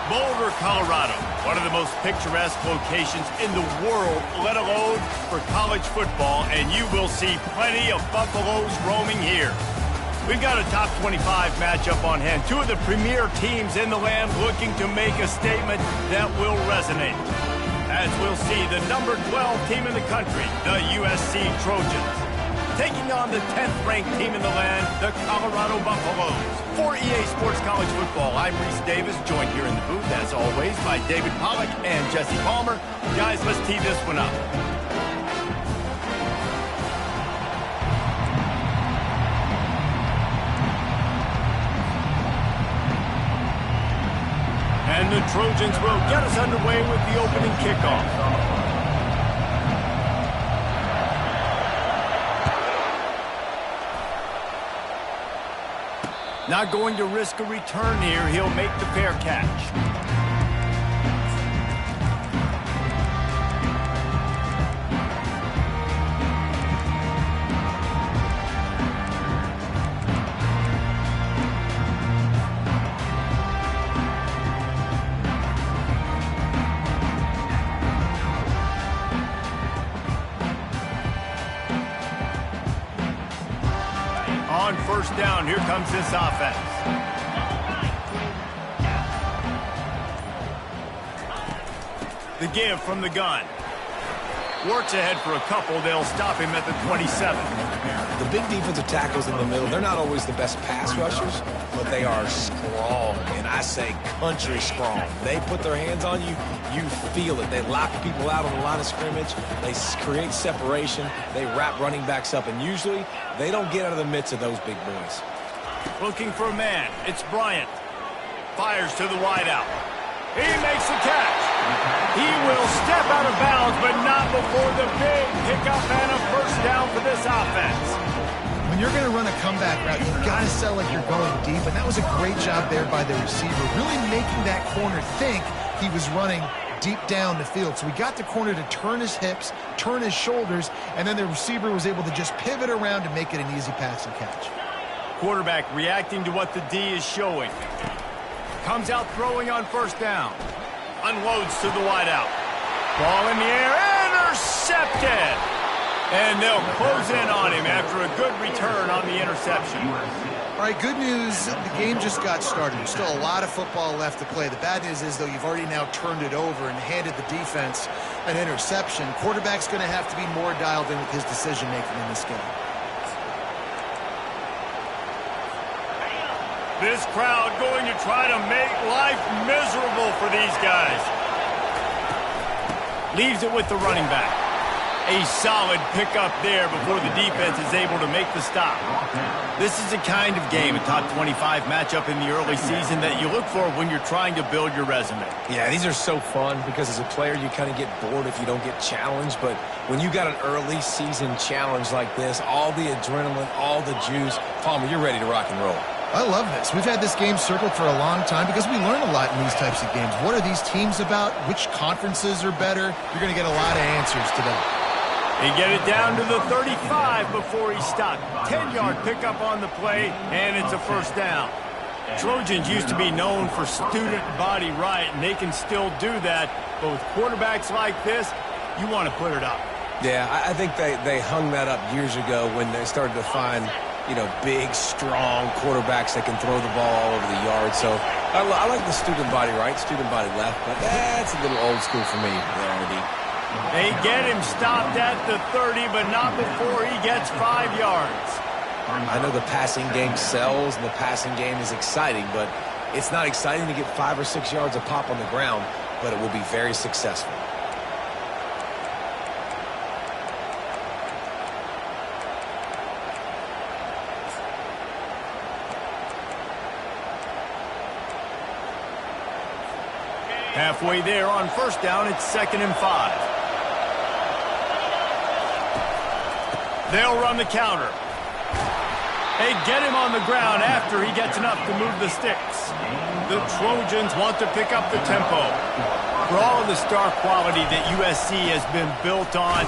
Boulder, Colorado, one of the most picturesque locations in the world, let alone for college football, and you will see plenty of Buffaloes roaming here. We've got a top 25 matchup on hand. Two of the premier teams in the land looking to make a statement that will resonate. As we'll see, the number 12 team in the country, the USC Trojans, taking on the 10th-ranked team in the land, the Colorado Buffaloes. For EA Sports College Football, I'm Reese Davis, joined here in the booth, as always, by David Pollack and Jesse Palmer. Guys, let's tee this one up. And the Trojans will get us underway with the opening kickoff. Not going to risk a return here. He'll make the fair catch. On first down, here comes this offense. The give from the gun. Works ahead for a couple. They'll stop him at the 27. The big defensive tackles in the middle, they're not always the best pass rushers, but they are strong, and I say country strong. They put their hands on you, you feel it. They lock people out on the line of scrimmage. They create separation. They wrap running backs up, and usually they don't get out of the midst of those big boys. Looking for a man. It's Bryant. Fires to the wideout. He makes the catch. He will step out of bounds, but not before the big pickup and a first down for this offense. When you're going to run a comeback route, you've got to sell like you're going deep, and that was a great job there by the receiver, really making that corner think he was running deep down the field. So he got the corner to turn his hips, turn his shoulders, and then the receiver was able to just pivot around and make it an easy pass and catch. Quarterback reacting to what the D is showing. Comes out throwing on first down. Unloads to the wideout. Ball in the air, intercepted! And they'll close in on him after a good return on the interception. All right, good news, the game just got started. There's still a lot of football left to play. The bad news is, though, you've already now turned it over and handed the defense an interception. Quarterback's going to have to be more dialed in with his decision-making in this game. This crowd going to try to make life miserable for these guys. Leaves it with the running back. A solid pickup there before the defense is able to make the stop. This is the kind of game, a top 25 matchup in the early season, that you look for when you're trying to build your resume. Yeah, these are so fun because as a player you kind of get bored if you don't get challenged, but when you got an early season challenge like this, all the adrenaline, all the juice, Palmer, you're ready to rock and roll. I love this. We've had this game circled for a long time because we learn a lot in these types of games. What are these teams about? Which conferences are better? You're going to get a lot of answers today. He get it down to the 35 before he stopped. 10-yard pickup on the play, and it's a first down. Trojans used to be known for student body right, and they can still do that. But with quarterbacks like this, you want to put it up. Yeah, I think they hung that up years ago when they started to find, you know, big, strong quarterbacks that can throw the ball all over the yard. So I like the student body right, student body left, but that's a little old school for me there, RD. They get him stopped at the 30, but not before he gets 5 yards. I know the passing game sells and the passing game is exciting, but it's not exciting to get 5 or 6 yards a pop on the ground, but it will be very successful. Halfway there on first down, it's 2nd and 5. They'll run the counter. They get him on the ground after he gets enough to move the sticks. The Trojans want to pick up the tempo. For all of the star quality that USC has been built on,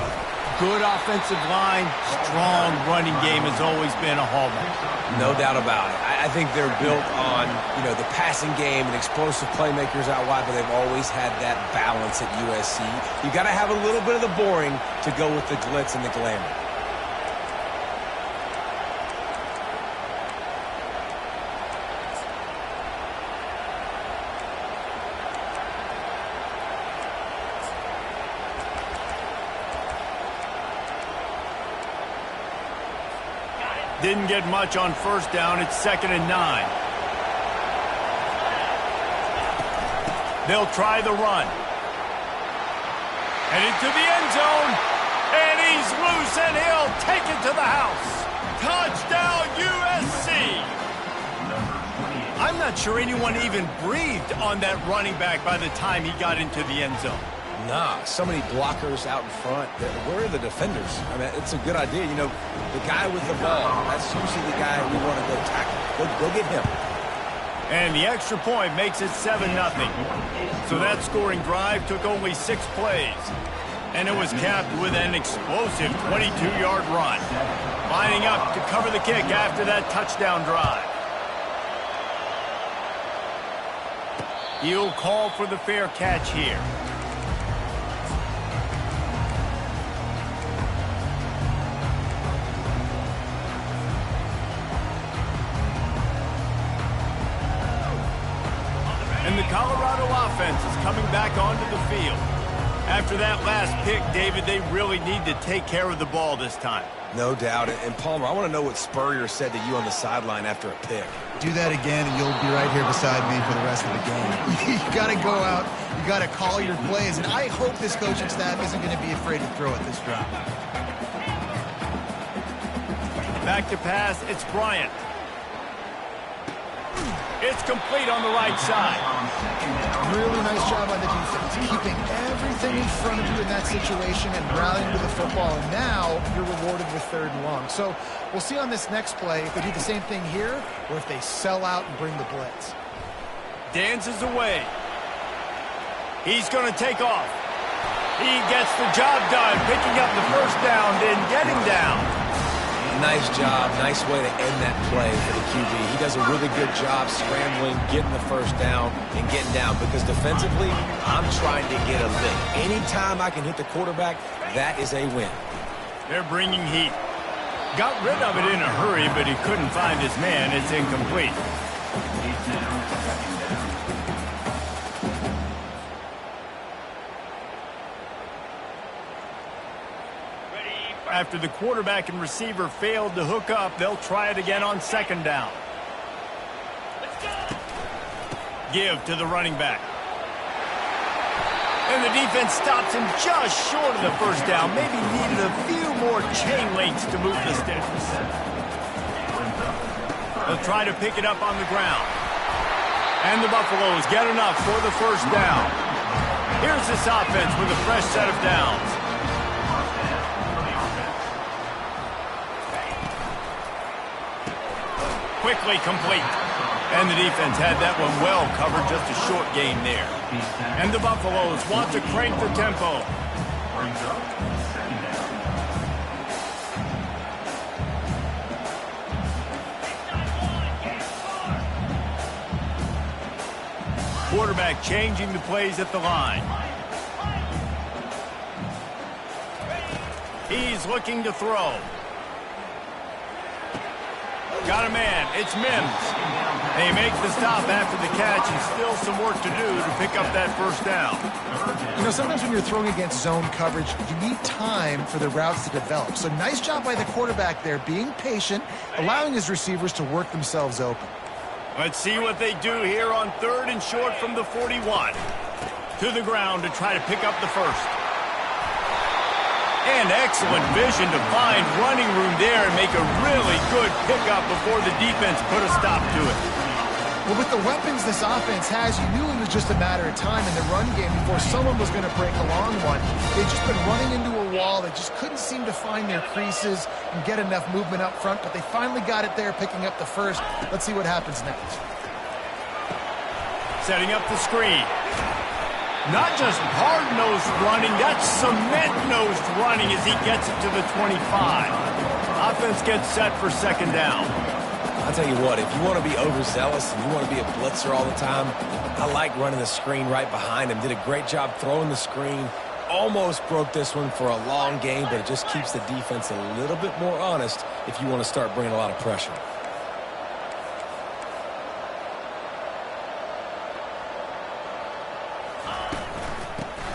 Good offensive line, strong running game has always been a hallmark. No doubt about it. I think they're built on, the passing game and explosive playmakers out wide, but they've always had that balance at USC. You got to have a little bit of the boring to go with the glitz and the glamour. Didn't get much on first down. It's 2nd and 9. They'll try the run. And into the end zone. And he's loose, and he'll take it to the house. Touchdown, USC. I'm not sure anyone even breathed on that running back by the time he got into the end zone. Nah, so many blockers out in front. Where are the defenders? I mean, it's a good idea. The guy with the ball, that's usually the guy we want to go tackle. Go get him. And the extra point makes it 7-0. So that scoring drive took only 6 plays. And it was capped with an explosive 22-yard run. Lining up to cover the kick after that touchdown drive. He'll call for the fair catch here. And the Colorado offense is coming back onto the field. After that last pick, David, they really need to take care of the ball this time. No doubt. And Palmer, I want to know what Spurrier said to you on the sideline after a pick. Do that again, and you'll be right here beside me for the rest of the game. You got to go out. You got to call your plays. And I hope this coaching staff isn't going to be afraid to throw at this drop. Back to pass. It's Bryant. It's complete on the right side. Really nice job on the defense, keeping everything in front of you in that situation and rallying to the football. And now you're rewarded with 3rd and long. So we'll see on this next play if they do the same thing here or if they sell out and bring the blitz. Dances away. He's going to take off. He gets the job done, picking up the first down, then getting down. Nice job. Nice way to end that play for the QB. He does a really good job scrambling, getting the first down, and getting down. Because defensively, I'm trying to get a lick. Anytime I can hit the quarterback, that is a win. They're bringing heat. Got rid of it in a hurry, but he couldn't find his man. It's incomplete. After the quarterback and receiver failed to hook up, they'll try it again on 2nd down. Give to the running back. And the defense stops him just short of the first down. Maybe needed a few more chain links to move the sticks. They'll try to pick it up on the ground. And the Buffaloes get enough for the first down. Here's this offense with a fresh set of downs. Quickly complete. And the defense had that one well covered, just a short gain there. And the Buffaloes want to crank the tempo. Quarterback changing the plays at the line. He's looking to throw. Got a man. It's Mims. And he makes the stop after the catch, and still some work to do to pick up that first down. Sometimes when you're throwing against zone coverage, you need time for the routes to develop. So nice job by the quarterback there, being patient, allowing his receivers to work themselves open. Let's see what they do here on 3rd and short from the 41. To the ground to try to pick up the first. And excellent vision to find running room there and make a really good pickup before the defense put a stop to it. Well, with the weapons this offense has, you knew it was just a matter of time in the run game before someone was going to break a long one. They've just been running into a wall. They just couldn't seem to find their creases and get enough movement up front, but they finally got it there, picking up the first. Let's see what happens next. Setting up the screen. Not just hard-nosed running, that's cement-nosed running as he gets it to the 25. Offense gets set for second down. I'll tell you what, if you want to be overzealous and you want to be a blitzer all the time, I like running the screen right behind him. Did a great job throwing the screen. Almost broke this one for a long game, but it just keeps the defense a little bit more honest if you want to start bringing a lot of pressure.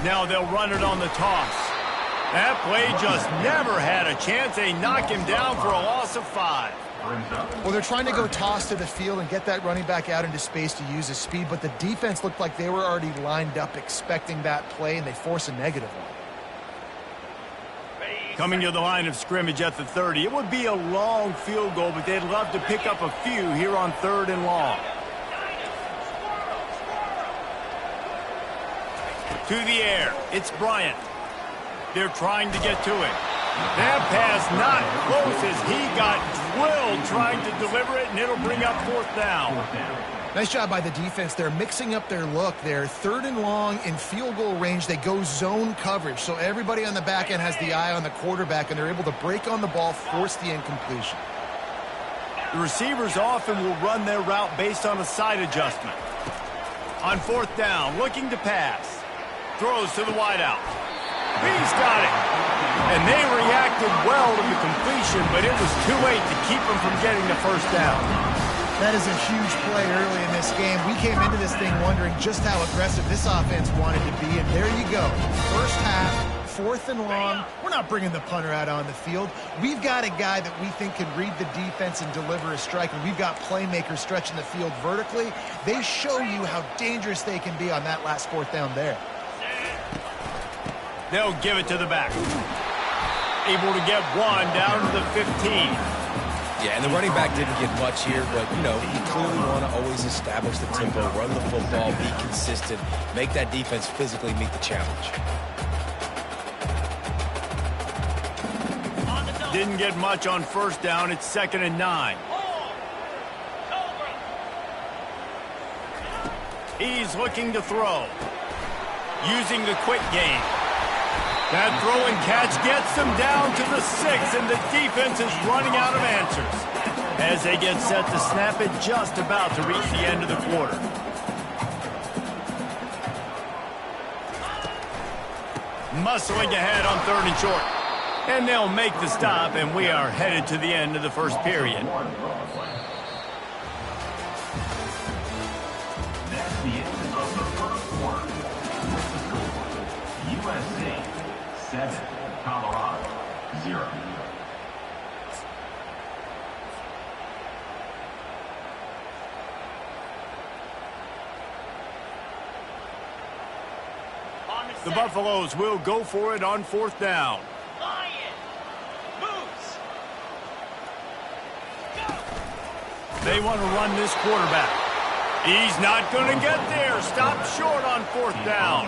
Now they'll run it on the toss. That play just never had a chance. They knock him down for a loss of 5. Well, they're trying to go toss to the field and get that running back out into space to use his speed, but the defense looked like they were already lined up expecting that play, and they force a negative one. Coming to the line of scrimmage at the 30. It would be a long field goal, but they'd love to pick up a few here on 3rd and long. To the air. It's Bryant. They're trying to get to it. That pass not close as he got drilled trying to deliver it, and it'll bring up 4th down. Nice job by the defense. They're mixing up their look. They're 3rd and long in field goal range. They go zone coverage, so everybody on the back end has the eye on the quarterback, and they're able to break on the ball, force the incompletion. The receivers often will run their route based on a side adjustment. On 4th down, looking to pass. Throws to the wideout. He's got it. And they reacted well to the completion, but it was too late to keep them from getting the 1st down. That is a huge play early in this game. We came into this thing wondering just how aggressive this offense wanted to be, and there you go. First half, 4th and long. We're not bringing the punter out on the field. We've got a guy that we think can read the defense and deliver a strike, and we've got playmakers stretching the field vertically. They show you how dangerous they can be on that last 4th down there. They'll give it to the back. Able to get one down to the 15. Yeah, and the running back didn't get much here, but, you know, you clearly want to always establish the tempo, run the football, be consistent, make that defense physically meet the challenge. Didn't get much on 1st down. It's 2nd and 9. He's looking to throw. Using the quick game. That throw and catch gets them down to the 6, and the defense is running out of answers as they get set to snap it just about to reach the end of the quarter. Muscling ahead on 3rd and short. And they'll make the stop, and we are headed to the end of the 1st period. That's the end of the 1st quarter. USC 7, Colorado 0. The Buffaloes will go for it on 4th down. They want to run this quarterback. He's not going to get there. Stop short on 4th down.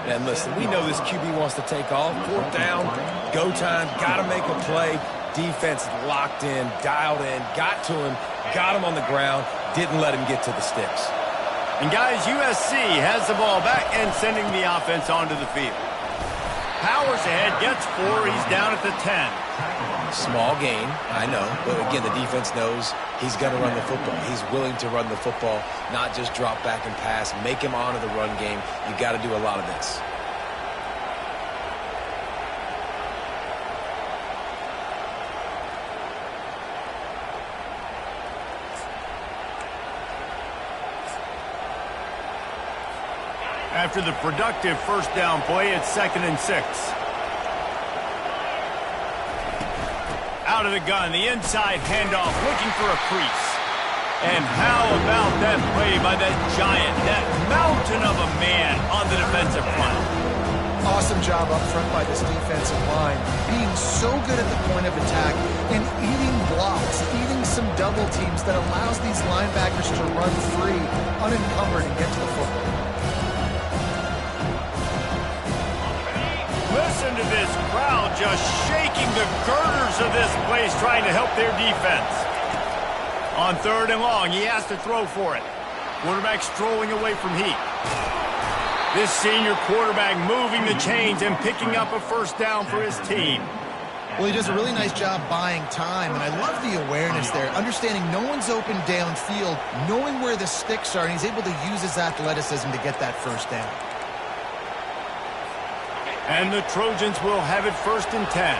And listen, we know this QB wants to take off. 4th down, go time, got to make a play. Defense locked in, dialed in, got to him, got him on the ground, didn't let him get to the sticks. And guys, USC has the ball back and sending the offense onto the field. Powers ahead, gets 4, he's down at the 10. Small gain, I know, but again, the defense knows he's going to run the football. He's willing to run the football, not just drop back and pass, make him honor the run game. You got to do a lot of this. After the productive 1st down play, it's 2nd and 6. Out of the gun, the inside handoff, looking for a crease. And how about that play by that giant, that mountain of a man on the defensive front? Awesome job up front by this defensive line, being so good at the point of attack and eating blocks, eating some double teams that allows these linebackers to run free, unencumbered, and get to the football. Listen to this crowd just shaking the girders of this place, trying to help their defense. On 3rd and long, he has to throw for it. Quarterback strolling away from heat. This senior quarterback moving the chains and picking up a first down for his team. Well, he does a really nice job buying time, and I love the awareness there, understanding no one's open downfield, knowing where the sticks are, and he's able to use his athleticism to get that first down. And the Trojans will have it 1st and 10.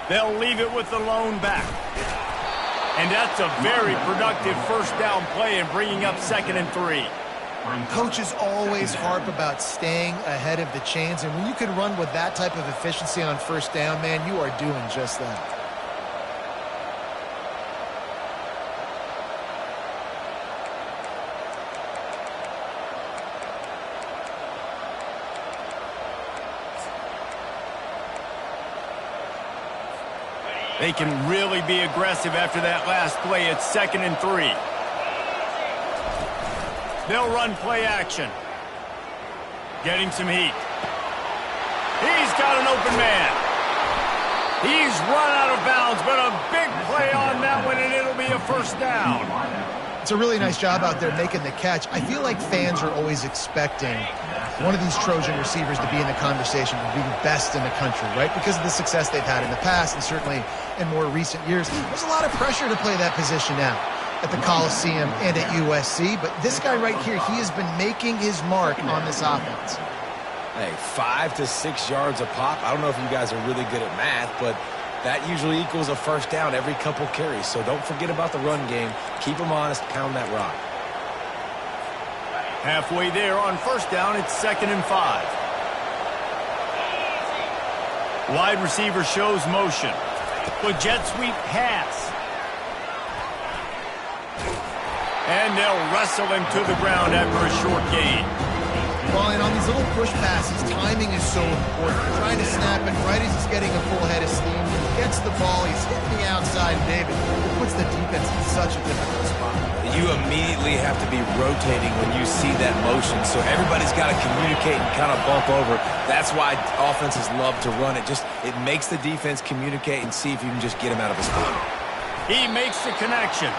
They'll leave it with the lone back. And that's a very productive first down play and bringing up 2nd and 3. Coaches always harp about staying ahead of the chains, and when you can run with that type of efficiency on first down, man, you are doing just that. They can really be aggressive after that last play. It's 2nd and 3. They'll run play action. Getting some heat. He's got an open man. He's run out of bounds, but a big play on that one, and it'll be a first down. It's a really nice job out there making the catch. I feel like fans are always expecting one of these Trojan receivers to be in the conversation of being best in the country, right? Because of the success they've had in the past and certainly in more recent years. There's a lot of pressure to play that position now at the Coliseum and at USC, but this guy right here, he has been making his mark on this offense. Hey, 5 to 6 yards a pop. I don't know if you guys are really good at math, but that usually equals a first down every couple carries. So don't forget about the run game. Keep them honest. Pound that rock. Halfway there on first down, it's 2nd and 5. Wide receiver shows motion. The jet sweep pass. And they'll wrestle him to the ground after a short gain. Well, and on these little push passes, timing is so important. Trying to snap it right as he's getting a full head of steam. When he gets the ball, he's hitting the outside, David. It puts the defense in such a difficult spot. You immediately have to be rotating when you see that motion, so everybody's got to communicate and kind of bump over. That's why offenses love to run it. It makes the defense communicate and see if you can just get him out of his spot. He makes the connection.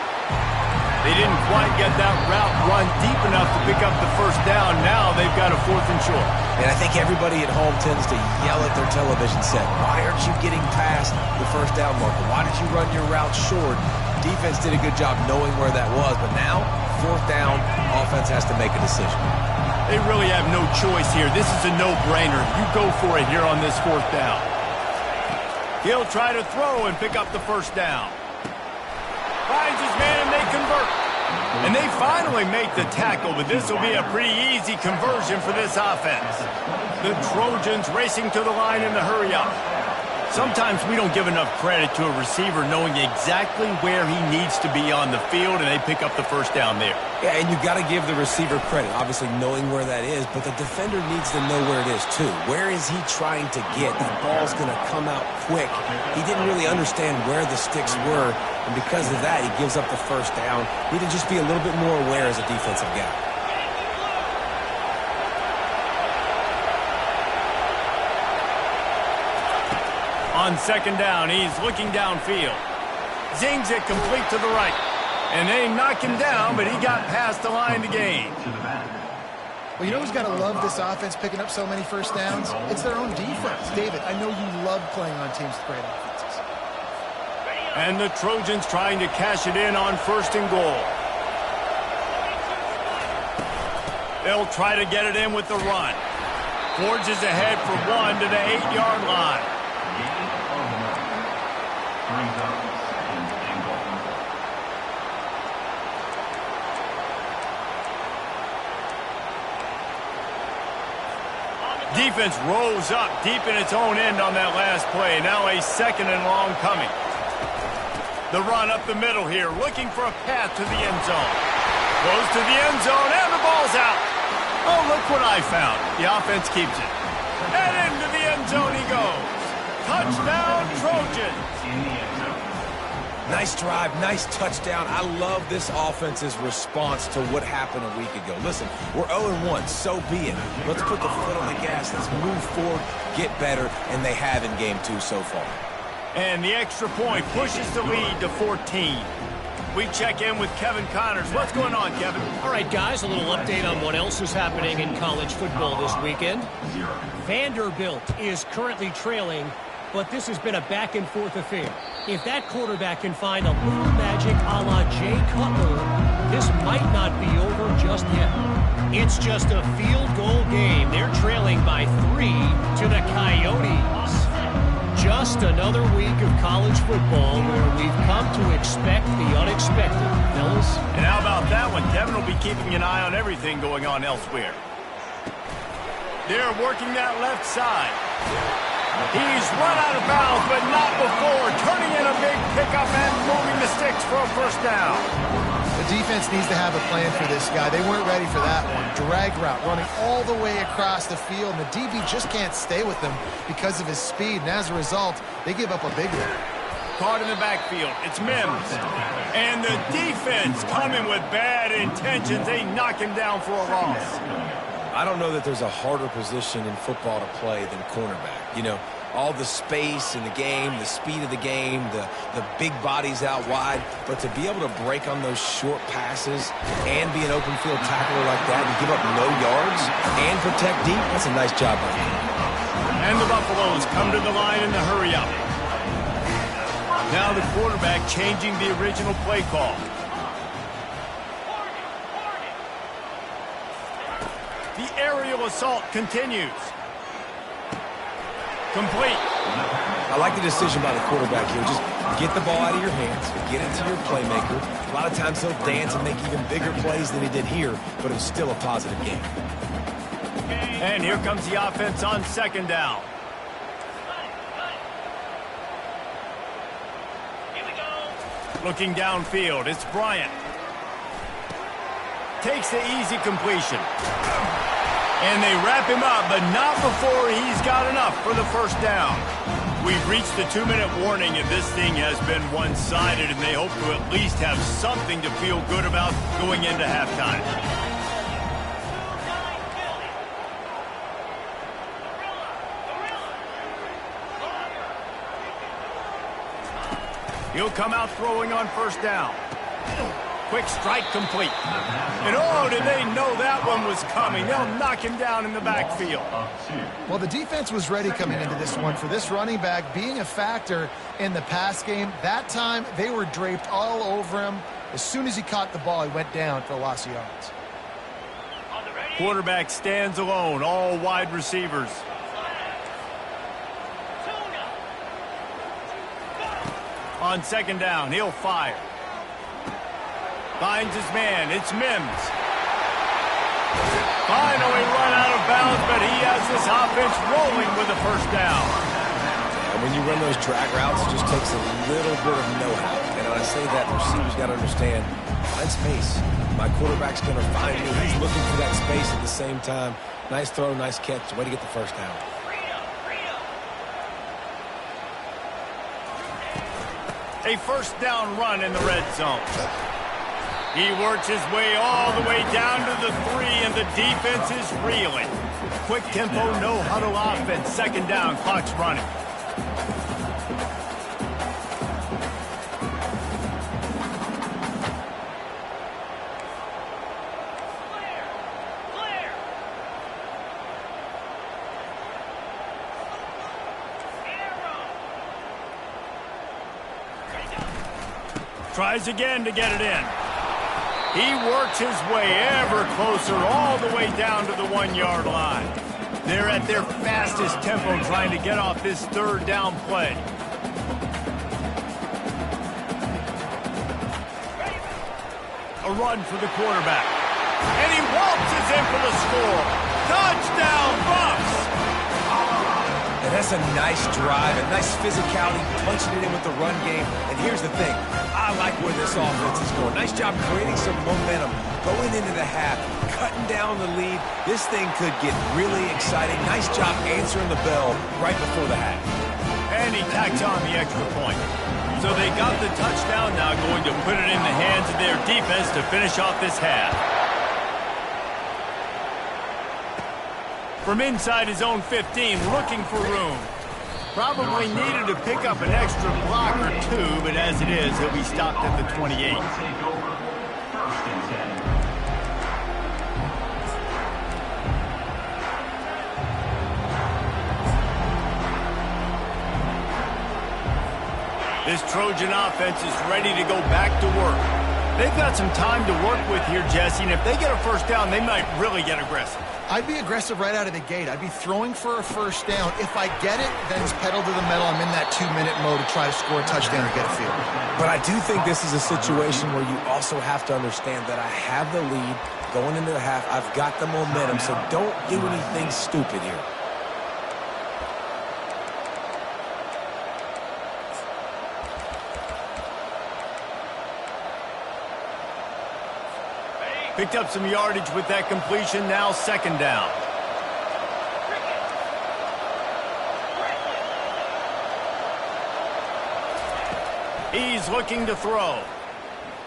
They didn't quite get that route run deep enough to pick up the first down. Now they've got a 4th and short. And I think everybody at home tends to yell at their television set. Why aren't you getting past the first down marker? Why did you run your route short? Defense did a good job knowing where that was, but now, 4th down, offense has to make a decision. They really have no choice here. This is a no-brainer. You go for it here on this 4th down. He'll try to throw and pick up the first down. Finds his man and they convert. And they finally make the tackle, but this will be a pretty easy conversion for this offense. The Trojans racing to the line in the hurry-up. Sometimes we don't give enough credit to a receiver knowing exactly where he needs to be on the field, and they pick up the first down there. Yeah, and you got to give the receiver credit, obviously knowing where that is, but the defender needs to know where it is too. Where is he trying to get? That ball's going to come out quick. He didn't really understand where the sticks were, and because of that, he gives up the first down. Need to just be a little bit more aware as a defensive guy. On 2nd down, he's looking downfield. Zings it complete to the right. And they knock him down, but he got past the line to gain. Well, you know who's got to love this offense picking up so many first downs? It's their own defense. David, I know you love playing on teams with great offenses. And the Trojans trying to cash it in on 1st and goal. They'll try to get it in with the run. Forges ahead for 1 to the 8-yard line. Defense rolls up deep in its own end on that last play. Now a 2nd and long coming. The run up the middle here, looking for a path to the end zone. Goes to the end zone, and the ball's out. Oh, look what I found. The offense keeps it. And into the end zone he goes. Touchdown, Trojans. Nice drive, nice touchdown. I love this offense's response to what happened a week ago. Listen, we're 0-1, so be it. Let's put the foot on the gas. Let's move forward, get better, and they have in game 2 so far. And the extra point pushes the lead to 14. We check in with Kevin Connors. What's going on, Kevin? All right, guys, a little update on what else is happening in college football this weekend. Vanderbilt is currently trailing, but this has been a back-and-forth affair. If that quarterback can find a little magic a la Jay Cutler, this might not be over just yet. It's just a field goal game. They're trailing by 3 to the Coyotes. Just another week of college football where we've come to expect the unexpected, fellas. And how about that one? Kevin will be keeping an eye on everything going on elsewhere. They're working that left side. He's run out of bounds, but not before. Turning in a big pickup and moving the sticks for a first down. The defense needs to have a plan for this guy. They weren't ready for that one. Drag route, running all the way across the field, and the DB just can't stay with them because of his speed, and as a result, they give up a big one. Caught in the backfield. It's Mims. And the defense coming with bad intentions. They knock him down for a loss. I don't know that there's a harder position in football to play than cornerback. You know, all the space in the game, the speed of the game, the big bodies out wide. But to be able to break on those short passes and be an open field tackler like that and give up no yards and protect deep, that's a nice job by him. And the Buffaloes come to the line in the hurry up. Now the quarterback changing the original play call. The aerial assault continues. Complete. I like the decision by the quarterback here. Just get the ball out of your hands, get it to your playmaker. A lot of times he'll dance and make even bigger plays than he did here, but it's still a positive game. And here comes the offense on second down. Looking downfield, it's Bryant. Takes the easy completion. And they wrap him up, but not before he's got enough for the first down. We've reached the 2-minute warning, and this thing has been one-sided, and they hope to at least have something to feel good about going into halftime. He'll come out throwing on first down. Quick strike complete. And oh, did they know that one was coming. They'll knock him down in the backfield. Well, the defense was ready coming into this one for this running back being a factor in the pass game. That time, they were draped all over him. As soon as he caught the ball, he went down for a loss of yards. Quarterback stands alone, all wide receivers. On second down, he'll fire. Finds his man. It's Mims. Finally run out of bounds, but he has this offense rolling with a first down. And when you run those drag routes, it just takes a little bit of know-how. And when I say that, the receiver's got to understand, find space. My quarterback's going to find me. He's looking for that space at the same time. Nice throw, nice catch. Way to get the first down. A first down run in the red zone. He works his way all the way down to the 3, and the defense is reeling. Quick tempo, no huddle offense. Second down, clock's running. Tries again to get it in. He works his way ever closer all the way down to the 1-yard line. They're at their fastest tempo trying to get off this third down play. A run for the quarterback. And he waltzes in for the score. Touchdown, Bucks! And that's a nice drive, a nice physicality, punching it in with the run game. And here's the thing. I like where this offense is going. Nice job creating some momentum, going into the half, cutting down the lead. This thing could get really exciting. Nice job answering the bell right before the half. And he tacks on the extra point. So they got the touchdown, now going to put it in the hands of their defense to finish off this half. From inside his own 15, looking for room. Probably needed to pick up an extra block or two, but as it is, he'll be stopped at the 28. Take over. First and 10. This Trojan offense is ready to go back to work. They've got some time to work with here, Jesse, and if they get a first down, they might really get aggressive. I'd be aggressive right out of the gate. I'd be throwing for a first down. If I get it, then it's pedal to the metal. I'm in that 2-minute mode to try to score a touchdown or get a field. But I do think this is a situation where you also have to understand that I have the lead going into the half. I've got the momentum, so don't do anything stupid here. Picked up some yardage with that completion, now second down. He's looking to throw.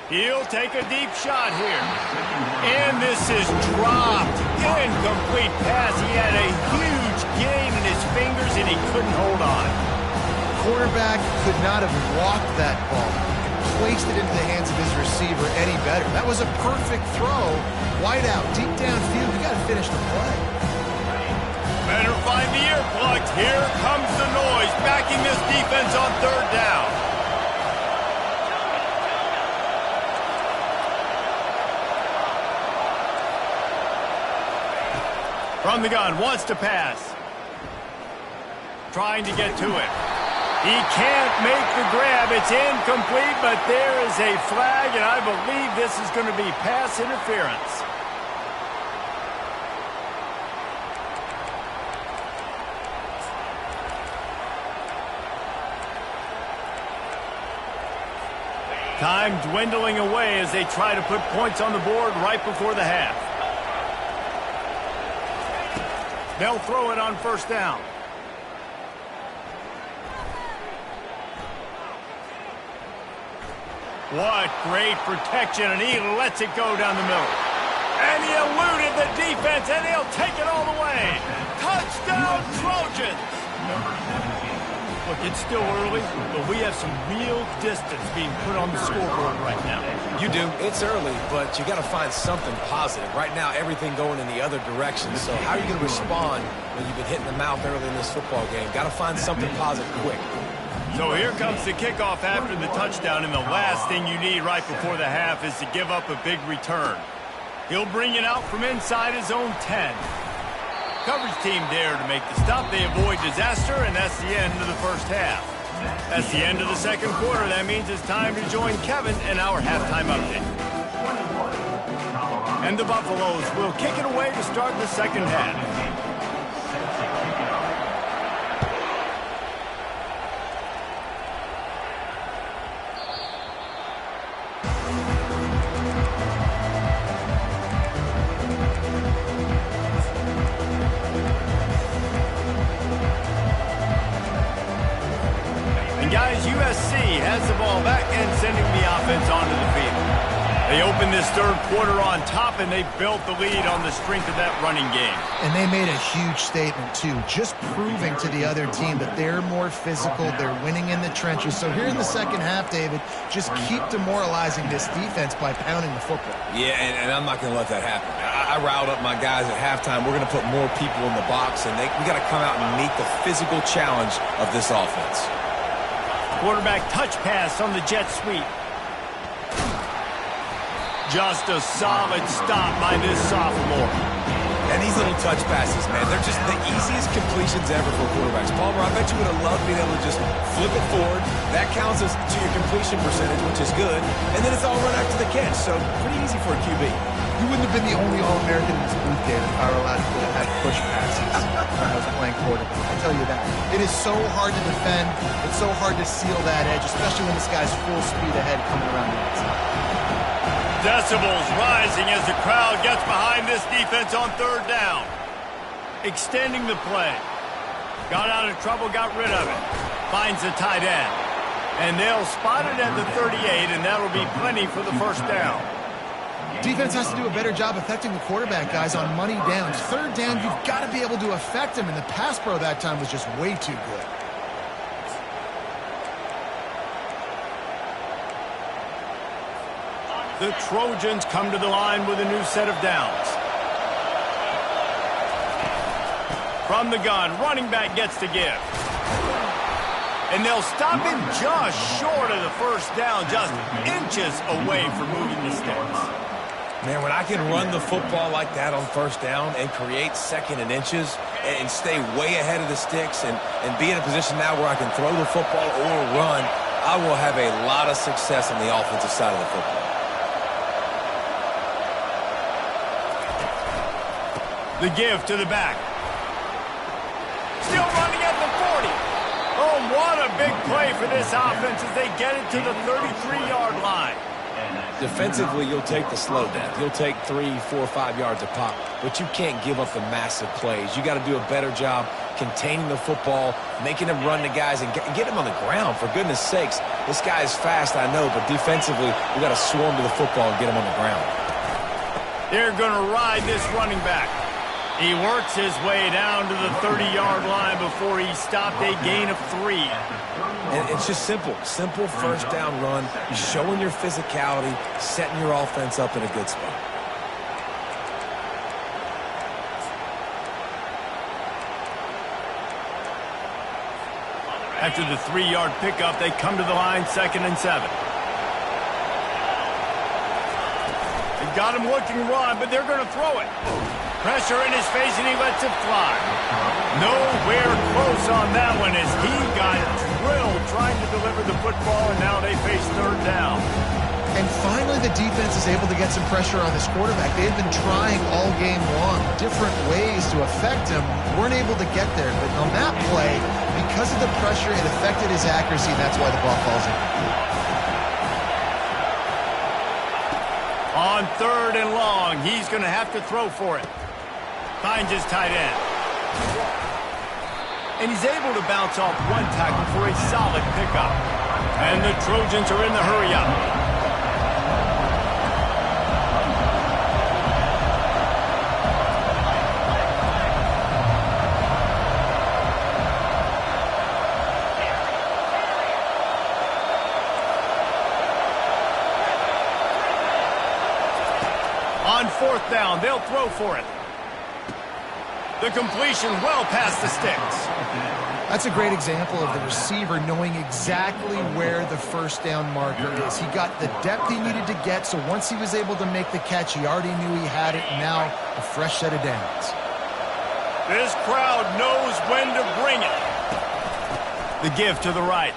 He'll take a deep shot here. And this is dropped. Incomplete pass. He had a huge gain in his fingers and he couldn't hold on. Quarterback could not have walked that ball. Placed it into the hands of his receiver any better. That was a perfect throw. Wide out, deep downfield. You got to finish the play. Better find the earplugs. Here comes the noise, backing this defense on third down. From the gun, wants to pass. Trying to get to it. He can't make the grab. It's incomplete, but there is a flag, and I believe this is going to be pass interference. Time dwindling away as they try to put points on the board right before the half. They'll throw it on first down. What great protection, and he lets it go down the middle. And he eluded the defense, and he'll take it all the way. Touchdown, Trojans! Look, it's still early, but we have some real distance being put on the scoreboard right now. You do. It's early, but you got to find something positive. Right now, everything going in the other direction. So how are you going to respond when you've been hitting the mouth early in this football game? Got to find something positive quick. So here comes the kickoff after the touchdown, and the last thing you need right before the half is to give up a big return. He'll bring it out from inside his own 10. Coverage team there to make the stop. They avoid disaster, and that's the end of the first half. That's the end of the second quarter. That means it's time to join Kevin in our halftime update. And the Buffaloes will kick it away to start the second half. Guys, USC has the ball back and sending the offense onto the field. They opened this third quarter on top, and they built the lead on the strength of that running game. And they made a huge statement, too, just proving to the other team that they're more physical, they're winning in the trenches. So here in the second half, David, just keep demoralizing this defense by pounding the football. Yeah, and I'm not going to let that happen. I riled up my guys at halftime. We're going to put more people in the box, and we got to come out and meet the physical challenge of this offense. Quarterback touch pass on the jet sweep. Just a solid stop by this sophomore. And these little touch passes, man, they're just the easiest completions ever for quarterbacks. Palmer, I bet you would have loved being able to just flip it forward. That counts as to your completion percentage, which is good. And then it's all run after the catch, so pretty easy for a QB. You wouldn't have been the only All-American in this booth, David, if I were allowed to have push passes when I was playing quarterback. I tell you that. It is so hard to defend. It's so hard to seal that edge, especially when this guy's full speed ahead coming around the outside. Decibels rising as the crowd gets behind this defense on third down. Extending the play. Got out of trouble, got rid of it. Finds the tight end. And they'll spot it at the 38, and that'll be plenty for the first down. Defense has to do a better job affecting the quarterback, guys, on money downs. Third down, you've got to be able to affect him, and the pass pro that time was just way too good. The Trojans come to the line with a new set of downs. From the gun, running back gets to give. And they'll stop him just short of the first down, just inches away from moving the sticks. Man, when I can run the football like that on first down and create second and inches and stay way ahead of the sticks and be in a position now where I can throw the football or run, I will have a lot of success on the offensive side of the football. The give to the back. Still running at the 40. Oh, what a big play for this offense as they get it to the 33-yard line. Defensively, you'll take the slow death. You'll take 3, 4, 5 yards a pop, but you can't give up the massive plays. You got to do a better job containing the football, making them run the guys, and get them on the ground. For goodness sakes, this guy is fast, I know, but defensively, we got to swarm to the football and get him on the ground. They're going to ride this running back. He works his way down to the 30-yard line before he stopped, a gain of 3. And it's just simple first down run. You're showing your physicality, setting your offense up in a good spot. After the 3-yard pickup, they come to the line, 2nd and 7. They've got him looking to run, but they're going to throw it. Pressure in his face, and he lets it fly. Nowhere close on that one as he got drilled trying to deliver the football, and now they face 3rd down. And finally, the defense is able to get some pressure on this quarterback. They've been trying all game long, different ways to affect him. Weren't able to get there, but on that play, because of the pressure, it affected his accuracy, and that's why the ball falls in. On 3rd and long, he's going to have to throw for it. Finds his tight end. And he's able to bounce off one tackle for a solid pickup. And the Trojans are in the hurry-up. On 4th down, they'll throw for it. The completion well past the sticks. That's a great example of the receiver knowing exactly where the first down marker is. He got the depth he needed to get, so once he was able to make the catch, he already knew he had it, and now a fresh set of downs. This crowd knows when to bring it. The give to the right.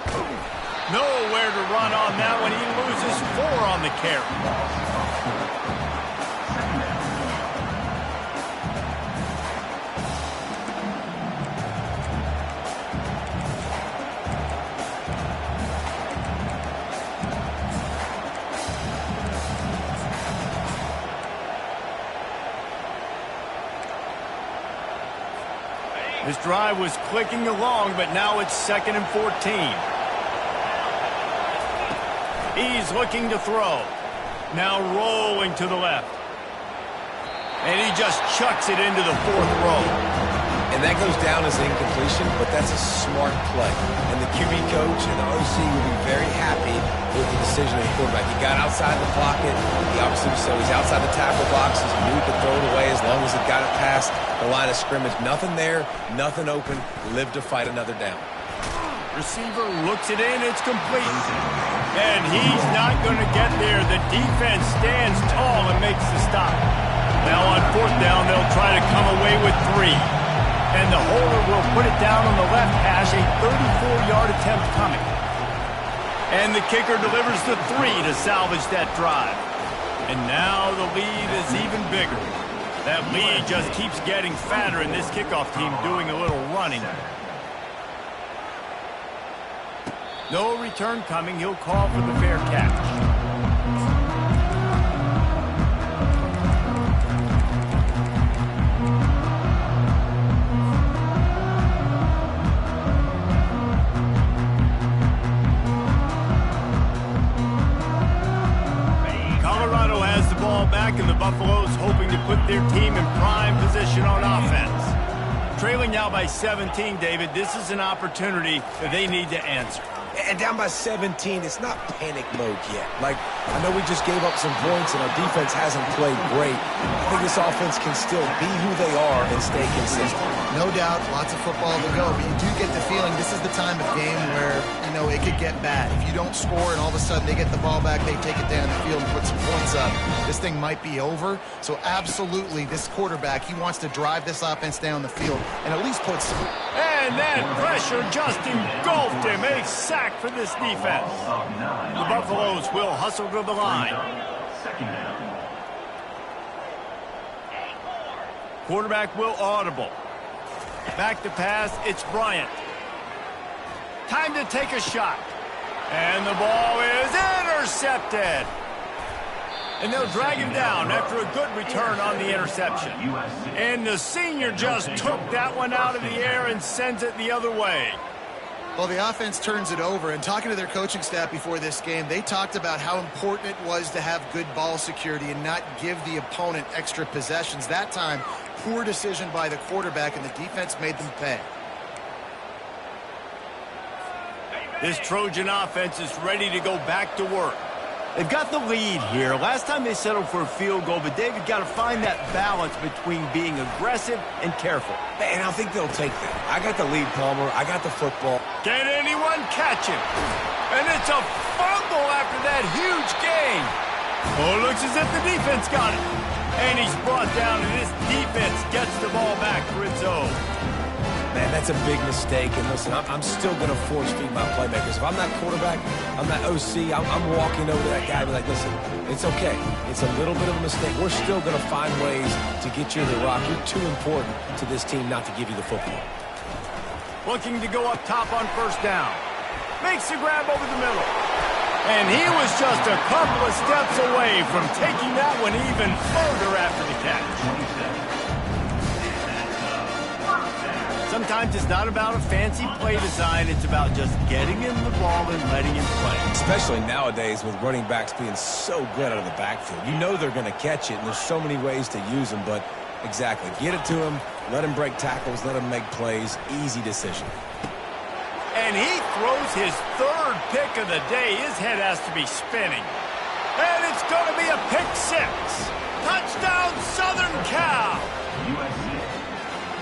Nowhere to run on that one. He loses 4 on the carry. This drive was clicking along, but now it's 2nd and 14. He's looking to throw. Now rolling to the left. And he just chucks it into the 4th row. And that goes down as an incompletion, but that's a smart play. And the QB coach and the OC will be very happy with the decision of the quarterback. He got outside the pocket. He obviously, so he's outside the tackle box. He knew he could throw it away as long as he got it past the line of scrimmage. Nothing there, nothing open. Live to fight another down. Receiver looks it in. It's complete. And he's not going to get there. The defense stands tall and makes the stop. Now on 4th down, they'll try to come away with 3. And the holder will put it down on the left hash, a 34-yard attempt coming. And the kicker delivers the 3 to salvage that drive. And now the lead is even bigger. That lead just keeps getting fatter, and this kickoff team doing a little running. No return coming. He'll call for the fair catch. Back, and the Buffaloes hoping to put their team in prime position on offense. Trailing now by 17, David, this is an opportunity that they need to answer. And down by 17, it's not panic mode yet. Like, I know we just gave up some points and our defense hasn't played great. I think this offense can still be who they are and stay consistent. No doubt, lots of football to go, but you do get the feeling this is the time of game where, you know, it could get bad. If you don't score and all of a sudden they get the ball back, they take it down the field and put some points up, this thing might be over. So absolutely, this quarterback, he wants to drive this offense down the field and at least put some... And that pressure just engulfed him. A sack for this defense. The Buffaloes will hustle to the line. Second down. Quarterback will audible. Back to pass, it's Bryant. Time to take a shot. And the ball is intercepted. And they'll drag him down after a good return on the interception. And the senior just took that one out of the air and sends it the other way. Well, the offense turns it over, and talking to their coaching staff before this game, they talked about how important it was to have good ball security and not give the opponent extra possessions. That time, poor decision by the quarterback, and the defense made them pay. This Trojan offense is ready to go back to work. They've got the lead here. Last time they settled for a field goal, but David got to find that balance between being aggressive and careful. And I think they'll take that. I got the lead, Palmer. I got the football. Can anyone catch him? And it's a fumble after that huge gain. Oh, it looks as if the defense got it. And he's brought down, and this defense gets the ball back for its own. Man, that's a big mistake. And listen, I'm still going to force feed my playmakers. If I'm that quarterback, I'm that OC, I'm walking over to that guy and be like, listen, it's okay. It's a little bit of a mistake. We're still going to find ways to get you to the rock. You're too important to this team not to give you the football. Looking to go up top on first down. Makes the grab over the middle. And he was just a couple of steps away from taking that one even further after the catch. Sometimes it's not about a fancy play design. It's about just getting him the ball and letting him play. Especially nowadays with running backs being so good out of the backfield. You know they're going to catch it, and there's so many ways to use them. But exactly, get it to him, let him break tackles, let him make plays. Easy decision. And he throws his third pick of the day. His head has to be spinning. And it's going to be a pick six. Touchdown, Southern Cal. USC.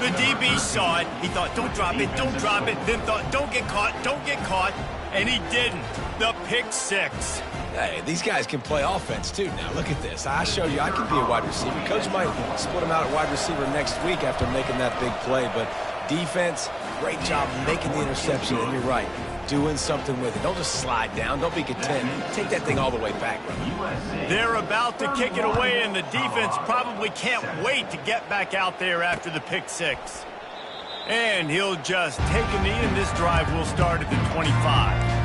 The DB saw it. He thought, don't drop it, don't drop it. Then thought, don't get caught, don't get caught. And he didn't. The pick six. Hey, these guys can play offense, too. Now, look at this. I showed you I can be a wide receiver. Coach might split him out at wide receiver next week after making that big play. But defense, great job making the interception. And you're right, doing something with it. Don't just slide down. Don't be content. Take that thing all the way back, brother. They're about to kick it away, and the defense probably can't wait to get back out there after the pick six. And he'll just take a knee, and this drive will start at the 25.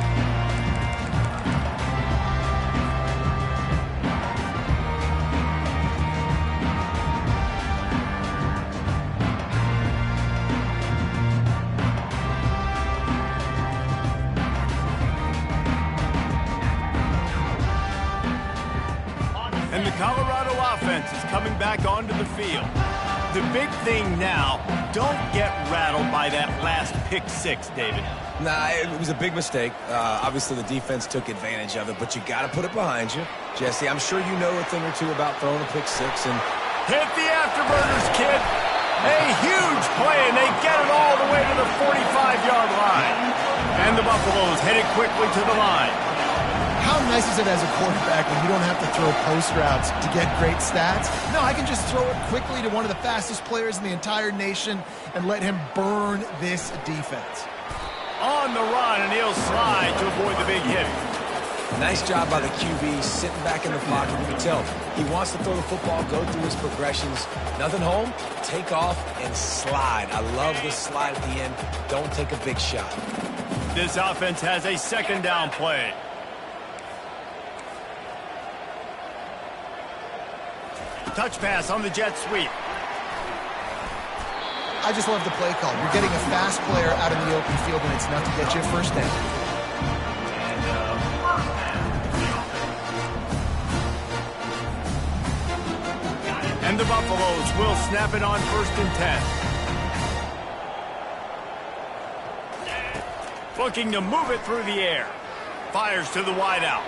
And the Colorado offense is coming back onto the field. The big thing now, don't get rattled by that last pick six, David. Nah, it was a big mistake. Obviously, the defense took advantage of it, but you got to put it behind you. Jesse, I'm sure you know a thing or two about throwing a pick six. And hit the afterburners, kid. A huge play, and they get it all the way to the 45-yard line. And the Buffaloes headed quickly to the line. How nice is it as a quarterback when you don't have to throw post routes to get great stats? No, I can just throw it quickly to one of the fastest players in the entire nation and let him burn this defense. On the run, and he'll slide to avoid the big hit. nice job by the QB sitting back in the pocket. You can tell he wants to throw the football, go through his progressions. Nothing home, take off and slide. I love the slide at the end. Don't take a big shot. This offense has a second down play. Touch pass on the jet sweep. I just love the play call. You're getting a fast player out in the open field, and it's enough to get you a first down. And the Buffaloes will snap it on 1st and 10. Looking to move it through the air. Fires to the wideout.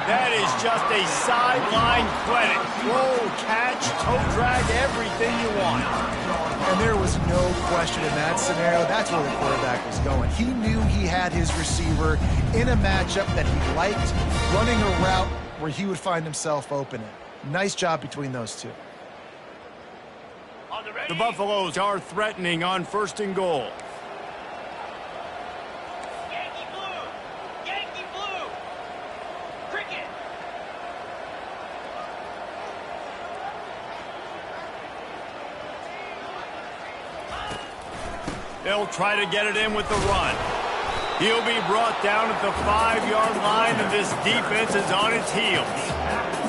That is just a sideline credit. Roll, catch, toe drag, everything you want. And there was no question in that scenario. That's where the quarterback was going. He knew he had his receiver in a matchup that he liked, running a route where he would find himself open. Nice job between those two. The Buffaloes are threatening on 1st and goal. Yankee Blue! Yankee Blue! Cricket! They'll try to get it in with the run. He'll be brought down at the 5-yard line, and this defense is on its heels.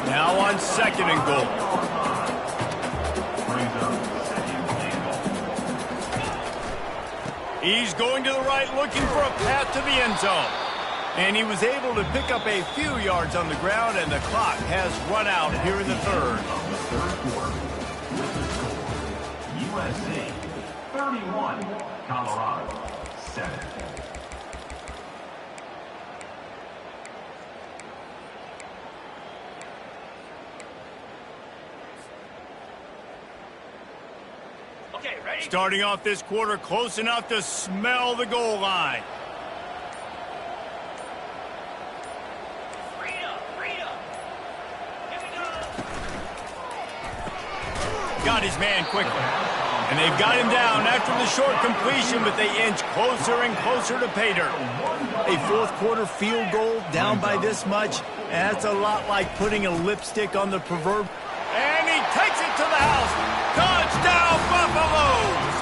Now on 2nd and goal. He's going to the right, looking for a path to the end zone. And he was able to pick up a few yards on the ground, and the clock has run out here in the 3rd. USC 31, Colorado 7. Okay, ready? Starting off this quarter close enough to smell the goal line. Freedom! Freedom! Here we go! Got his man quickly. And they've got him down after the short completion, but they inch closer and closer to pay dirt. A 4th quarter field goal down by this much, that's a lot like putting a lipstick on the proverb. And he takes it to the house. Touchdown, Buffaloes!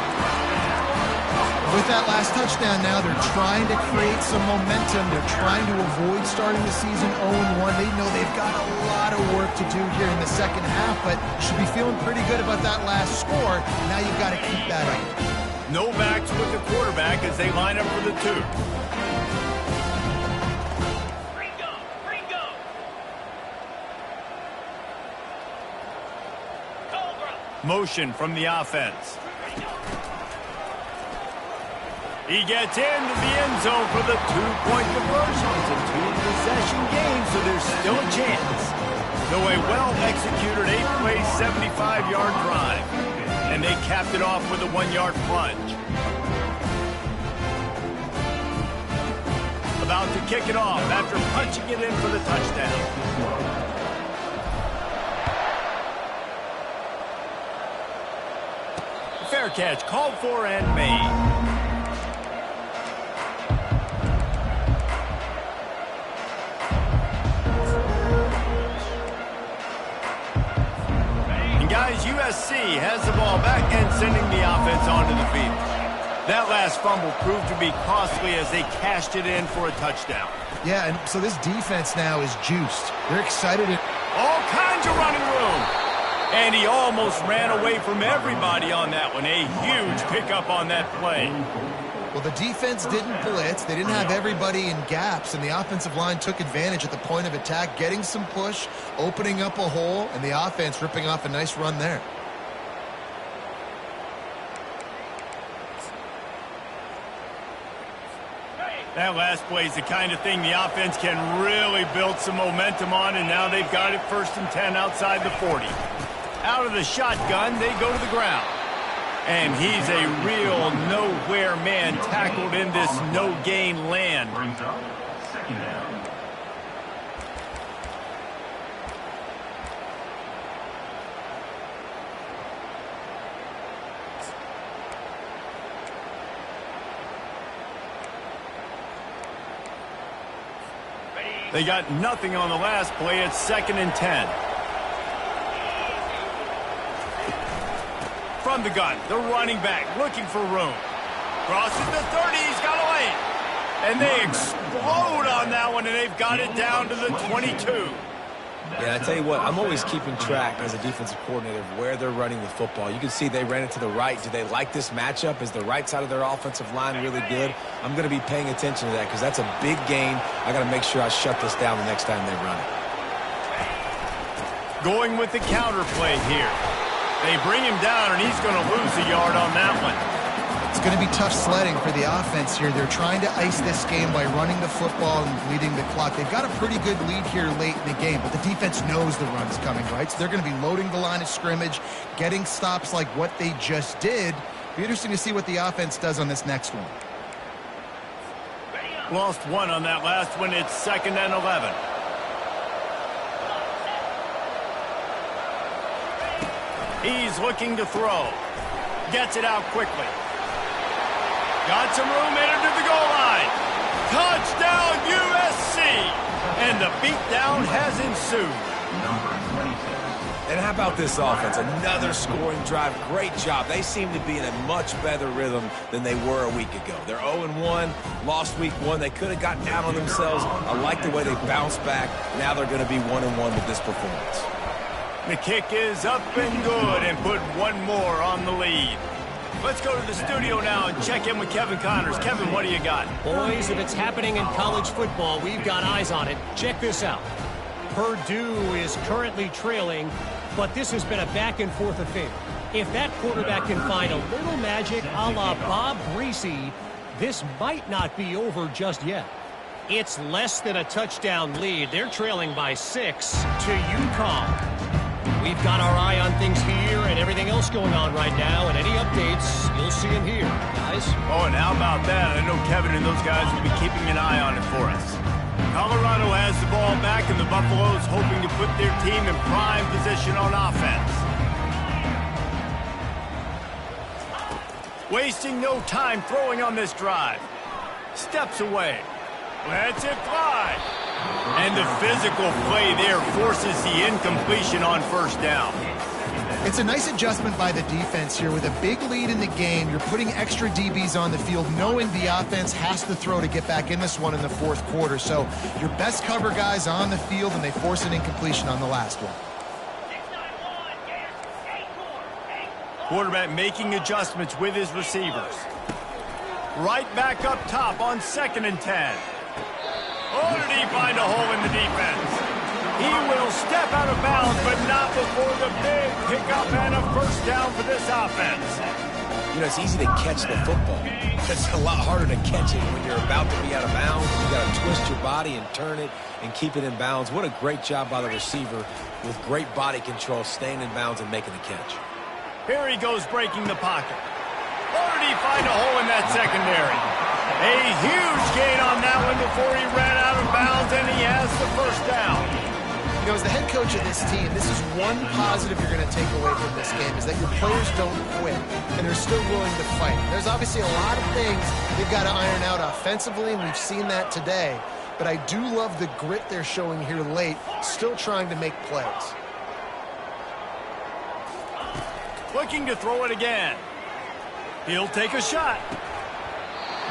With that last touchdown now, they're trying to create some momentum. They're trying to avoid starting the season 0-1. They know they've got a lot of work to do here in the 2nd half, but should be feeling pretty good about that last score. Now you've got to keep that up. No backs with the quarterback as they line up for the 2. Ringo! Ringo! Cobra! Motion from the offense. He gets into the end zone for the 2-point conversion. It's a 2-possession game, so there's still a chance. Though a well-executed 8-play, 75-yard drive. And they capped it off with a 1-yard plunge. About to kick it off after punching it in for the touchdown. Fair catch called for and made. Guys, USC has the ball back and sending the offense onto the field. That last fumble proved to be costly as they cashed it in for a touchdown. Yeah, and so this defense now is juiced. They're excited. All kinds of running room. And he almost ran away from everybody on that one. A huge pickup on that play. Well, the defense didn't blitz. They didn't have everybody in gaps, and the offensive line took advantage at the point of attack, getting some push, opening up a hole, and the offense ripping off a nice run there. That last play is the kind of thing the offense can really build some momentum on, and now they've got it 1st and 10 outside the 40. Out of the shotgun, they go to the ground. And he's a real nowhere man tackled in this no-gain land. Brings up 2nd down. They got nothing on the last play. It's 2nd and 10. From the gun, the running back looking for room. Crosses the 30, he's got a lane. And they explode on that one, and they've got it down to the 22. Yeah, I tell you what, I'm always keeping track as a defensive coordinator of where they're running the football. You can see they ran it to the right. Do they like this matchup? Is the right side of their offensive line really good? I'm going to be paying attention to that because that's a big gain. I got to make sure I shut this down the next time they run it. Going with the counter play here. They bring him down, and he's going to lose a yard on that one. It's going to be tough sledding for the offense here. They're trying to ice this game by running the football and bleeding the clock. They've got a pretty good lead here late in the game, but the defense knows the run's coming, right? So they're going to be loading the line of scrimmage, getting stops like what they just did. Be interesting to see what the offense does on this next one. Lost one on that last one. It's 2nd and 11. He's looking to throw. Gets it out quickly. Got some room, headed to the goal line. Touchdown, USC! And the beatdown has ensued. And how about this offense? Another scoring drive. Great job. They seem to be in a much better rhythm than they were a week ago. They're 0-1, lost week 1. They could have gotten down on themselves. I like the way they bounced back. Now they're going to be 1-1 with this performance. The kick is up and good and put one more on the lead. Let's go to the studio now and check in with Kevin Connors. Kevin, what do you got? Boys, if it's happening in college football, we've got eyes on it. Check this out. Purdue is currently trailing, but this has been a back-and-forth affair. If that quarterback can find a little magic a la Bob Greasy, this might not be over just yet. It's less than a touchdown lead. They're trailing by 6 to UConn. We've got our eye on things here and everything else going on right now, and any updates, you'll see them here, guys. Oh, and how about that? I know Kevin and those guys will be keeping an eye on it for us. Colorado has the ball back, and the Buffaloes hoping to put their team in prime position on offense. Wasting no time throwing on this drive. Steps away. Lets it fly. And the physical play there forces the incompletion on 1st down. It's a nice adjustment by the defense here. With a big lead in the game, you're putting extra DBs on the field, knowing the offense has to throw to get back in this one in the 4th quarter. So your best cover guys on the field, and they force an incompletion on the last one. Quarterback making adjustments with his receivers. Right back up top on 2nd and 10. Oh, did he find a hole in the defense? He will step out of bounds, but not before the big pickup and a 1st down for this offense. You know, it's easy to catch the football. It's a lot harder to catch it when you're about to be out of bounds. You got to twist your body and turn it and keep it in bounds. What a great job by the receiver with great body control, staying in bounds and making the catch. Here he goes breaking the pocket. Or did he find a hole in that secondary? A huge gain on that one before he ran out of bounds, and he has the 1st down. You know, as the head coach of this team, this is one positive you're going to take away from this game, is that your players don't quit, and they're still willing to fight. There's obviously a lot of things they've got to iron out offensively, and we've seen that today. But I do love the grit they're showing here late, still trying to make plays. Looking to throw it again. He'll take a shot.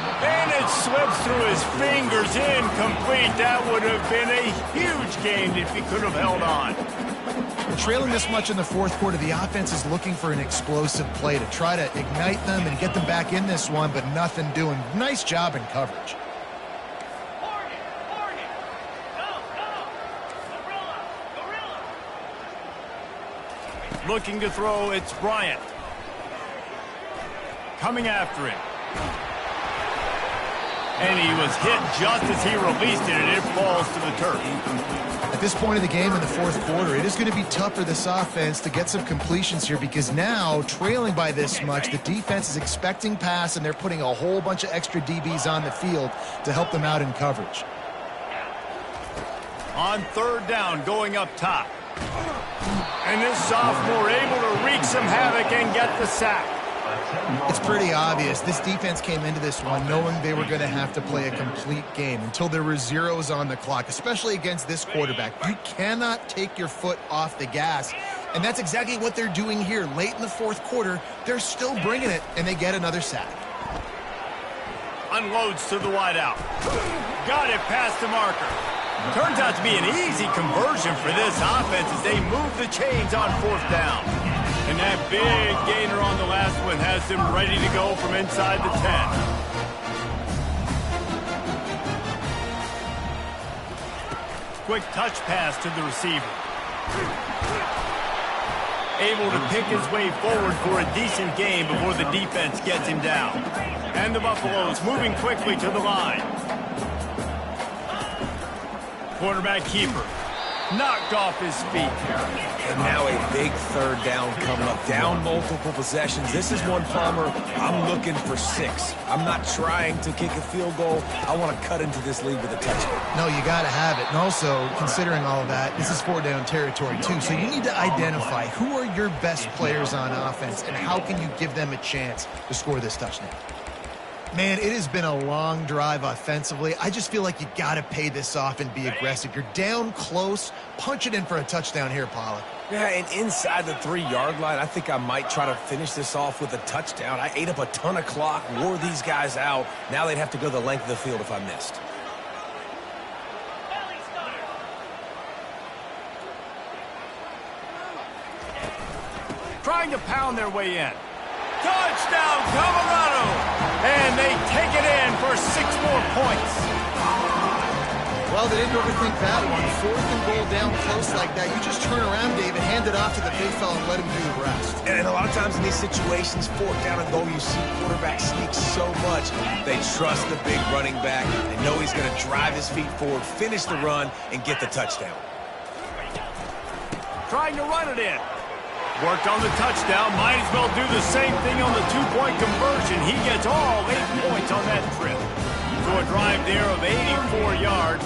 And it slips through his fingers, incomplete. That would have been a huge gain if he could have held on. Trailing this much in the 4th quarter, the offense is looking for an explosive play to try to ignite them and get them back in this one, but nothing doing. Nice job in coverage. Looking to throw, it's Bryant. Coming after him. And he was hit just as he released it, and it falls to the turf. At this point of the game in the 4th quarter, it is going to be tough for this offense to get some completions here, because now, trailing by this much, the defense is expecting pass, and they're putting a whole bunch of extra DBs on the field to help them out in coverage. On 3rd down, going up top. And this sophomore able to wreak some havoc and get the sack. It's pretty obvious. This defense came into this one knowing they were going to have to play a complete game until there were zeros on the clock, especially against this quarterback. You cannot take your foot off the gas, and that's exactly what they're doing here. Late in the 4th quarter, they're still bringing it, and they get another sack. Unloads to the wideout. Got it past the marker. Turns out to be an easy conversion for this offense as they move the chains on 4th down. And that big gainer on the last one has them ready to go from inside the 10. Quick touch pass to the receiver. able to pick his way forward for a decent game before the defense gets him down. And the Buffaloes moving quickly to the line. Quarterback keeper knocked off his feet. And now a big third down coming up. Down multiple possessions. This is one, Palmer, I'm looking for 6. I'm not trying to kick a field goal. I want to cut into this lead with a touchdown. No, you got to have it. And also, considering all of that, this is 4-down territory, too. So you need to identify who are your best players on offense and how can you give them a chance to score this touchdown. Man, it has been a long drive offensively. I just feel like you got to pay this off and be aggressive. You're down close. Punch it in for a touchdown here, Pollack. Yeah, and inside the 3-yard line, I think I might try to finish this off with a touchdown. I ate up a ton of clock, wore these guys out. Now they'd have to go the length of the field if I missed. Trying to pound their way in. Touchdown, Colorado! And they take it in for 6 more points. Well, they didn't overthink that one. 4th and goal down close like that. You just turn around, David, hand it off to the big fella and let him do the rest. And a lot of times in these situations, 4th down and goal, you see quarterback sneak so much. They trust the big running back. They know he's going to drive his feet forward, finish the run, and get the touchdown. Trying to run it in. Worked on the touchdown. Might as well do the same thing on the 2-point conversion. He gets all 8 points on that trip. So a drive there of 84 yards.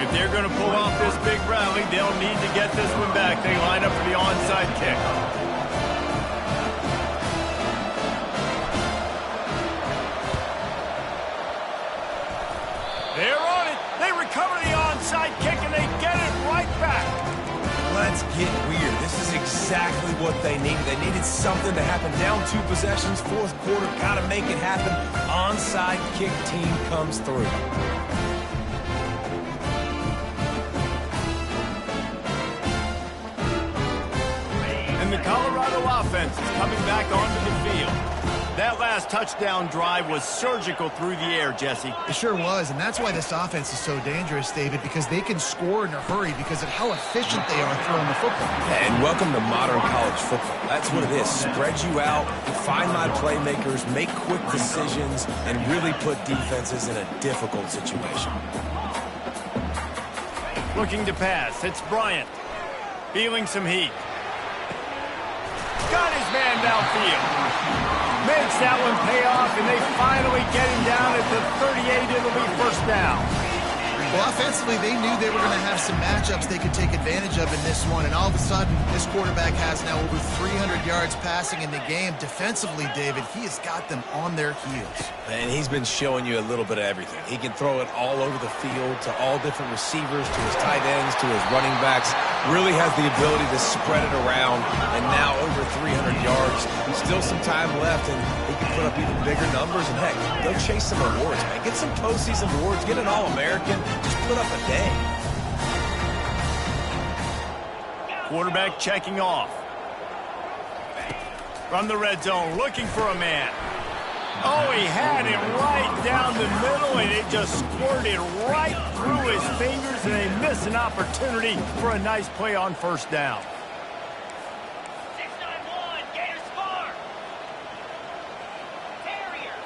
If they're going to pull off this big rally, they'll need to get this one back. They line up for the onside kick. They're on it. They recover the onside kick, and they get it right back. Let's get weird. This is exactly what they needed. They needed something to happen. Down 2 possessions, 4th quarter, got to make it happen. Onside kick team comes through. And the Colorado offense is coming back onto the field. That last touchdown drive was surgical through the air, Jesse. It sure was, and that's why this offense is so dangerous, David, because they can score in a hurry because of how efficient they are throwing the football. And welcome to modern college football. That's what it is. Spread you out, find my playmakers, make quick decisions, and really put defenses in a difficult situation. Looking to pass. It's Bryant. Feeling some heat. Got his man downfield. Makes that one pay off, and they finally get him down at the 38. It'll be 1st down. Well, offensively, they knew they were going to have some matchups they could take advantage of in this one, and all of a sudden, this quarterback has now over 300 yards passing in the game. Defensively, David, he has got them on their heels. And he's been showing you a little bit of everything. He can throw it all over the field to all different receivers, to his tight ends, to his running backs. Really has the ability to spread it around, and now over 300 yards. Still some time left, and he can put up even bigger numbers. And heck, go chase some awards, man. Get some postseason awards. Get an All-American. Just put up a day. Quarterback checking off. From the red zone, looking for a man. Oh, he had it right down the middle, and it just squirted right through his fingers, and they miss an opportunity for a nice play on 1st down. 691, Gator score. Terrier.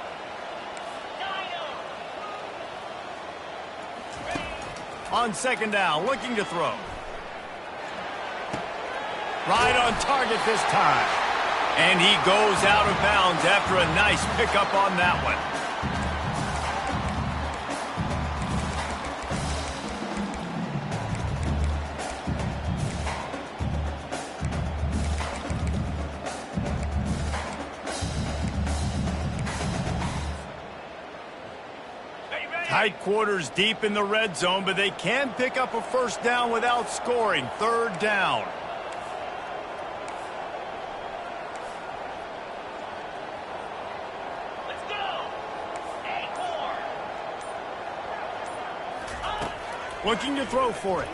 Dino. On 2nd down, looking to throw. Right on target this time. And he goes out of bounds after a nice pickup on that one. Tight quarters deep in the red zone, but they can pick up a 1st down without scoring. 3rd down. Looking to throw for it.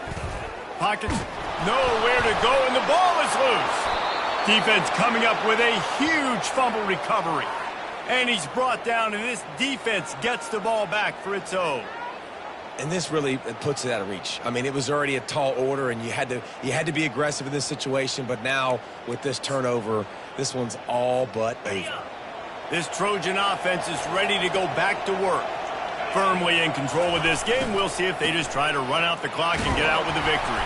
Pockets nowhere to go, and the ball is loose. Defense coming up with a huge fumble recovery. And he's brought down, and this defense gets the ball back for its own. And this really puts it out of reach. I mean, it was already a tall order, and you had to be aggressive in this situation. But now with this turnover, this one's all but over. This Trojan offense is ready to go back to work. Firmly in control of this game. We'll see if they just try to run out the clock and get out with a victory.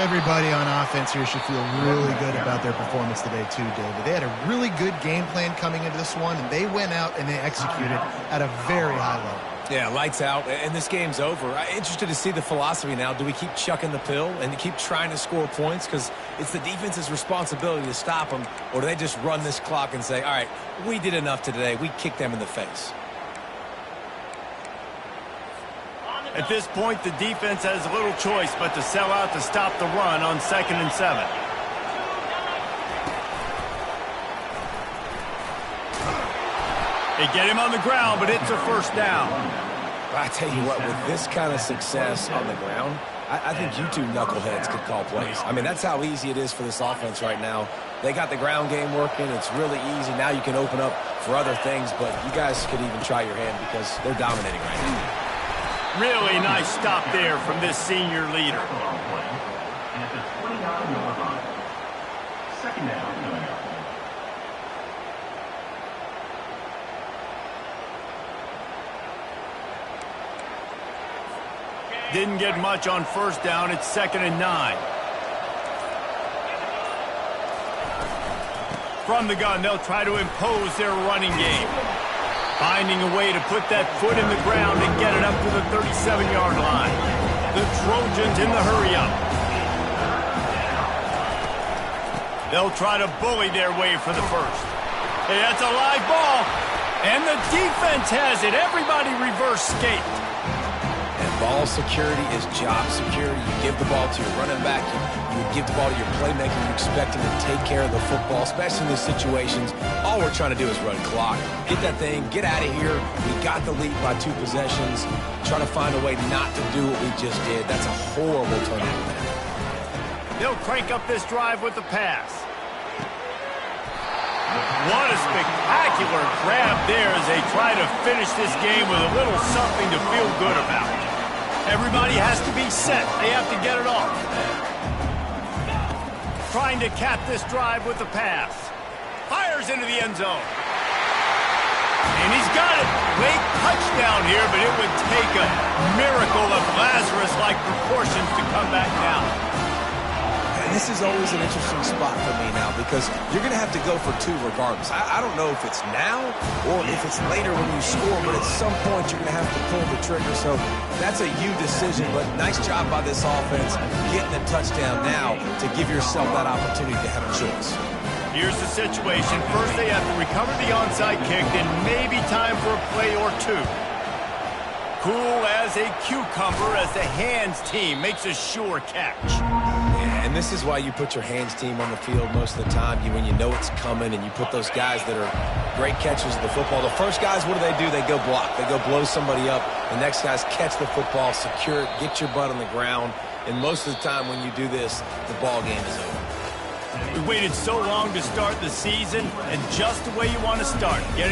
Everybody on offense here should feel really good about their performance today too, David. They had a really good game plan coming into this one, and they went out and they executed at a very high level. Yeah, lights out, and this game's over. I'm interested to see the philosophy now. Do we keep chucking the pill and keep trying to score points? Because it's the defense's responsibility to stop them, or do they just run this clock and say, all right, we did enough today. We kicked them in the face. At this point, the defense has little choice but to sell out to stop the run on 2nd and 7. They get him on the ground, but it's a first down. I tell you what, with this kind of success on the ground, I think you two knuckleheads could call plays. I mean, that's how easy it is for this offense right now. They got the ground game working. It's really easy. Now you can open up for other things, but you guys could even try your hand because they're dominating right now. Really nice stop there from this senior leader. And at the 29-yard line. 2nd down. Didn't get much on first down. It's 2nd and 9. From the gun, they'll try to impose their running game. Finding a way to put that foot in the ground and get it up to the 37-yard line. The Trojans in the hurry-up. They'll try to bully their way for the first. Hey, that's a live ball. And the defense has it. Everybody reverse skate. And ball security is job security. You give the ball to your running back. You give the ball to your playmaker. You expect him to take care of the football, especially in these situations. All we're trying to do is run clock. Get that thing. Get out of here. We got the lead by 2 possessions. Try to find a way not to do what we just did. That's a horrible turnover. They'll crank up this drive with the pass. What a spectacular grab there as they try to finish this game with a little something to feel good about. Everybody has to be set. They have to get it off. Trying to cap this drive with the pass. Fires into the end zone. And he's got it. Late touchdown here, but it would take a miracle of Lazarus-like proportions to come back down. And this is always an interesting spot for me now because you're going to have to go for 2 regardless. I don't know if it's now or if it's later when you score, but at some point you're going to have to pull the trigger. So that's a you decision, but nice job by this offense getting a touchdown now to give yourself that opportunity to have a choice. Here's the situation. First they have to recover the onside kick, then maybe time for a play or 2. Cool as a cucumber as the hands team makes a sure catch. And this is why you put your hands team on the field most of the time. When you know it's coming and you put those guys that are great catchers of the football. The first guys, what do? They go block. They go blow somebody up. The next guys catch the football, secure it, get your butt on the ground. And most of the time when you do this, the ball game is over. We waited so long to start the season, and just the way you want to start.